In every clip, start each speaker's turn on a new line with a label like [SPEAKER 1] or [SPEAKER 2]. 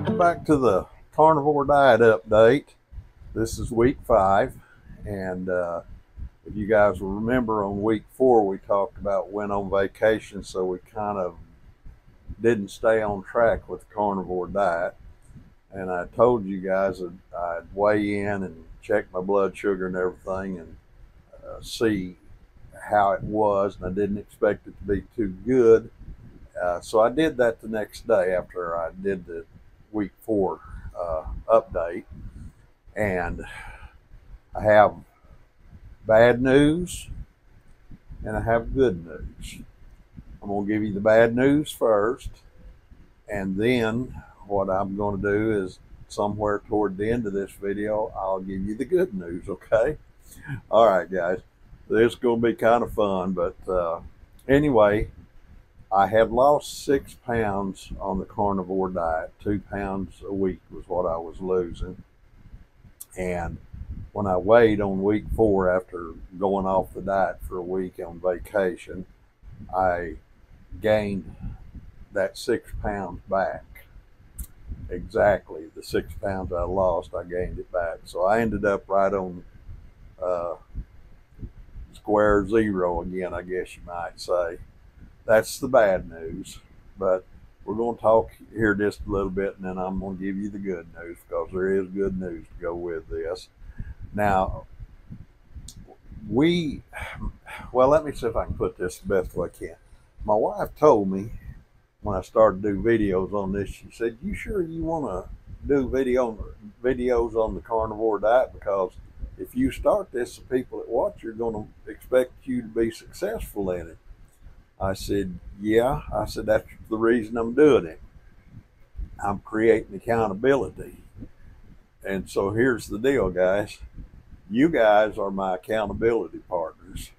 [SPEAKER 1] Welcome back to the carnivore diet update. This is week 5, and if you guys will remember, on week 4 we talked about went on vacation, so we kind of didn't stay on track with the carnivore diet. And I told you guys that I'd weigh in and check my blood sugar and everything, and see how it was, and I didn't expect it to be too good. So I did that the next day after I did the week 4 update, and I have bad news and I have good news. I'm going to give you the bad news first, and then what I'm going to do is somewhere toward the end of this video I'll give you the good news. Okay? All right, guys, this is going to be kind of fun, but anyway, I had lost 6 pounds on the carnivore diet. 2 pounds a week was what I was losing. And when I weighed on week 4 after going off the diet for a week on vacation, I gained that 6 pounds back. Exactly the 6 pounds I lost, I gained it back. So I ended up right on square zero again, I guess you might say. That's the bad news, but we're going to talk here just a little bit, and then I'm going to give you the good news, because there is good news to go with this. Now, let me see if I can put this the best way I can. My wife told me when I started to do videos on this, she said, "You sure you want to do videos on the carnivore diet? Because if you start this, the people that watch are going to expect you to be successful in it." I said, "Yeah." I said, "That's the reason I'm doing it. I'm creating accountability." And so here's the deal, guys. You guys are my accountability partners,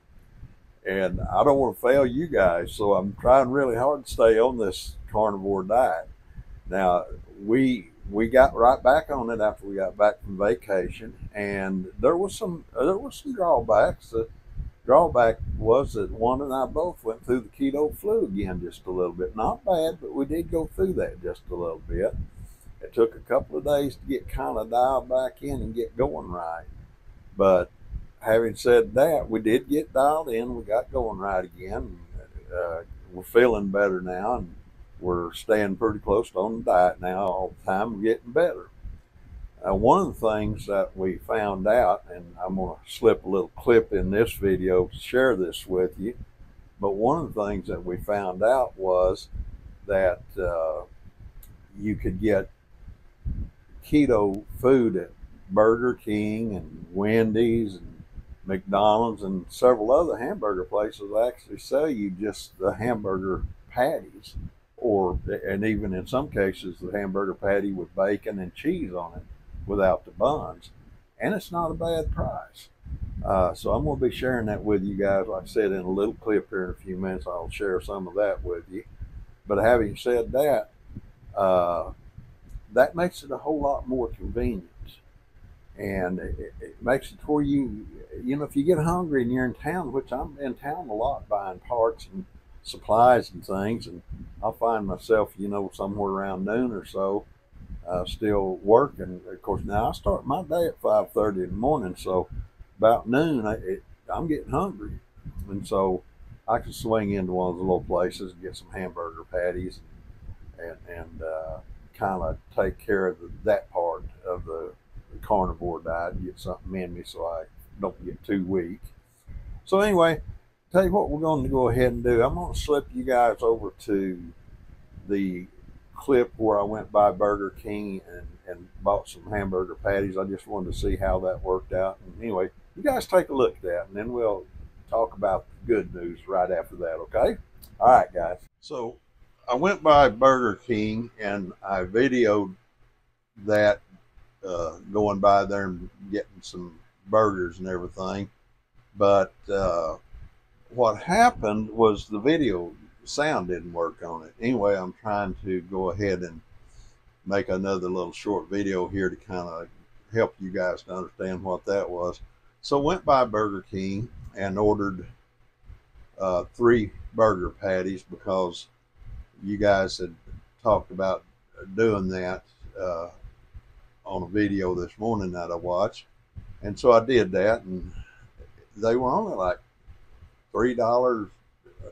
[SPEAKER 1] and I don't want to fail you guys, so I'm trying really hard to stay on this carnivore diet. Now, we got right back on it after we got back from vacation, and there was some drawbacks. The drawback was that Juan and I both went through the keto flu again just a little bit. Not bad, but we did go through that just a little bit. It took a couple of days to get kind of dialed back in and get going right. But having said that, we did get dialed in. We got going right again. We're feeling better now, and we're staying pretty close on the diet now all the time. We're getting better. One of the things that we found out, and I'm going to slip a little clip in this video to share this with you, but one of the things that we found out was that you could get keto food at Burger King and Wendy's and McDonald's and several other hamburger places actually sell you just the hamburger patties, and even in some cases the hamburger patty with bacon and cheese on it without the buns, and it's not a bad price. So I'm going to be sharing that with you guys. Like I said, in a little clip here in a few minutes, I'll share some of that with you. But having said that, that makes it a whole lot more convenient. And it makes it where if you get hungry and you're in town, which I'm in town a lot buying parts and supplies and things, and I'll find myself, somewhere around noon or so, still working. Of course, now I start my day at 5:30 in the morning, so about noon I'm getting hungry, and so I can swing into one of the little places and get some hamburger patties and kind of take care of that part of the carnivore diet and get something in me so I don't get too weak. So anyway, tell you what we're going to go ahead and do. I'm going to slip you guys over to the clip where I went by Burger King and bought some hamburger patties. I just wanted to see how that worked out. And anyway, you guys take a look at that, and then we'll talk about the good news right after that, okay? All right, guys. So I went by Burger King, and I videoed that going by there and getting some burgers and everything. But what happened was the video sound didn't work on it. Anyway, I'm trying to go ahead and make another little short video here to kind of help you guys to understand what that was. So went by Burger King and ordered 3 burger patties, because you guys had talked about doing that on a video this morning that I watched. And so I did that, and they were only like $3,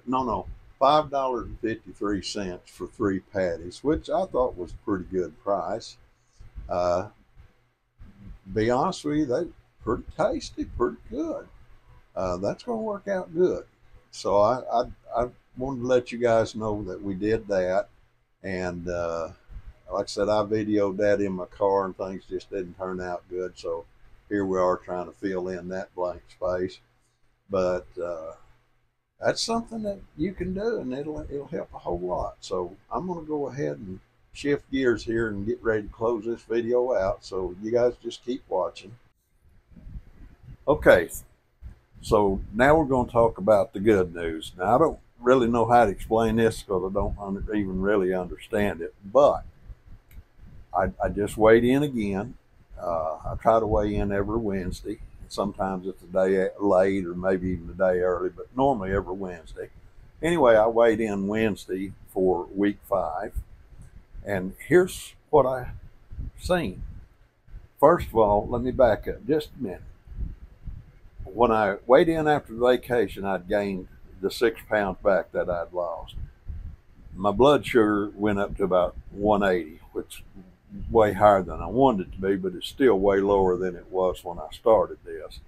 [SPEAKER 1] no, $5.53 for 3 patties, which I thought was a pretty good price. Be honest with you, they're pretty tasty, pretty good. That's going to work out good. So I wanted to let you guys know that we did that. And like I said, I videoed that in my car, and things just didn't turn out good. So here we are trying to fill in that blank space. But that's something that you can do, and it'll help a whole lot. So I'm going to go ahead and shift gears here and get ready to close this video out. So you guys just keep watching. Okay, so now we're going to talk about the good news. Now, I don't really know how to explain this because I don't even really understand it, but I just weighed in again. I try to weigh in every Wednesday. Sometimes it's a day late or maybe even a day early, but normally every Wednesday. Anyway, I weighed in Wednesday for week 5, and here's what I seen. First of all, let me back up just a minute. When I weighed in after the vacation, I'd gained the 6 pounds back that I'd lost. My blood sugar went up to about 180, which is way higher than I wanted it to be, but it's still way lower than it was when I started this.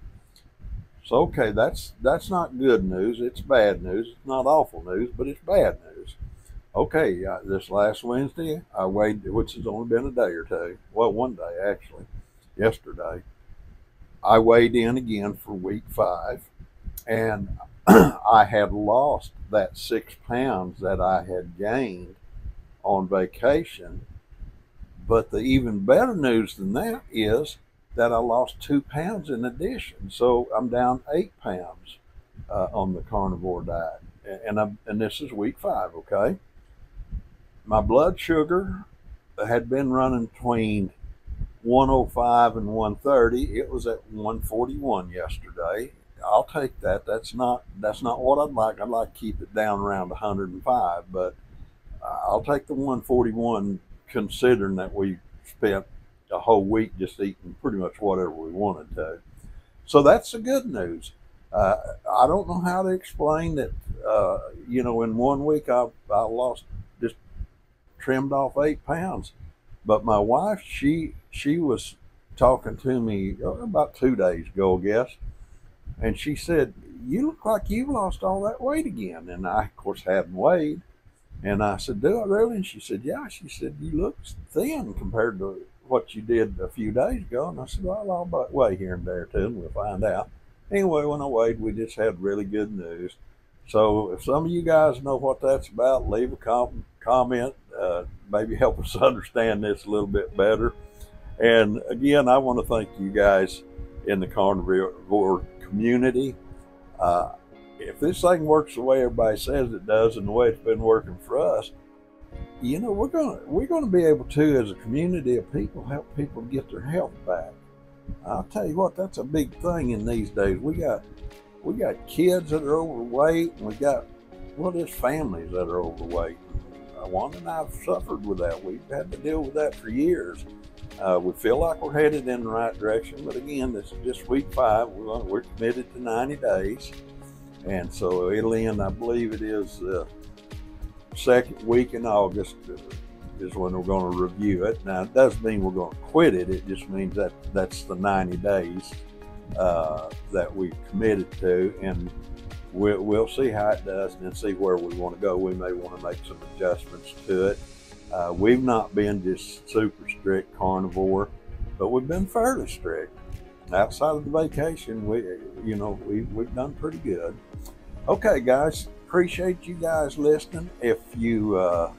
[SPEAKER 1] So, okay, that's not good news. It's bad news. It's not awful news, but it's bad news. Okay, this last Wednesday, I weighed, which has only been a day or two. Well, one day, actually, yesterday. I weighed in again for week 5, and I had lost that 6 pounds that I had gained on vacation. But the even better news than that is that I lost 2 pounds in addition. So I'm down 8 pounds on the carnivore diet. And this is week 5, okay? My blood sugar had been running between 105 and 130. It was at 141 yesterday. I'll take that. That's not what I'd like. I'd like to keep it down around 105, but I'll take the 141, considering that we spent a whole week just eating pretty much whatever we wanted to. So that's the good news. I don't know how to explain that. In 1 week I lost, just trimmed off 8 pounds. But my wife, she was talking to me about 2 days ago, I guess, and she said, "You look like you've lost all that weight again." And I, of course, hadn't weighed. And I said, "Do I really?" And she said, "Yeah." She said, "You look thin compared to what you did a few days ago." And I said, "Well, I'll weigh here and there too, and we'll find out." Anyway, when I weighed, we just had really good news. So if some of you guys know what that's about, leave a comment. Maybe help us understand this a little bit better. And again, I want to thank you guys in the carnivore community. If this thing works the way everybody says it does, and the way it's been working for us, we're gonna be able to, as a community of people, help people get their health back. I'll tell you what, that's a big thing in these days. We got kids that are overweight, and we got just families that are overweight. Wanda and I have suffered with that. We've had to deal with that for years. We feel like we're headed in the right direction, but again, this is just week 5. We're committed to 90 days. And so it'll end, I believe it is the 2nd week in August is when we're going to review it. Now, it doesn't mean we're going to quit it. It just means that that's the 90 days that we've committed to. And we'll see how it does and then see where we want to go. We may want to make some adjustments to it. We've not been just super strict carnivore, but we've been fairly strict. Outside of the vacation, we've done pretty good. Okay, guys, appreciate you guys listening. If you're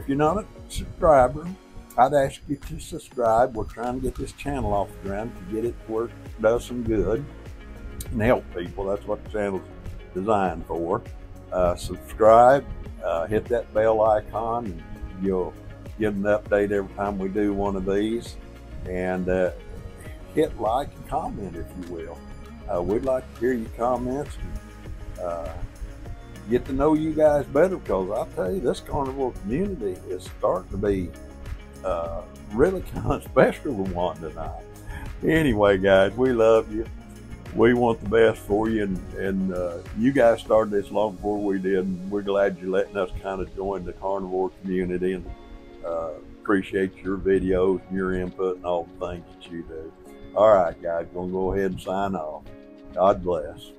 [SPEAKER 1] not a subscriber, I'd ask you to subscribe. We're trying to get this channel off the ground to get it to where it does some good and help people. That's what the channel's designed for. Subscribe, hit that bell icon, and you'll get an update every time we do one of these. And hit like and comment, if you will. We'd like to hear your comments and get to know you guys better, because I'll tell you, this carnivore community is starting to be really kind of special one tonight. Anyway, guys, we love you. We want the best for you, and you guys started this long before we did, and we're glad you're letting us kind of join the carnivore community, and appreciate your videos and your input and all the things that you do. All right, guys, gonna go ahead and sign off. God bless.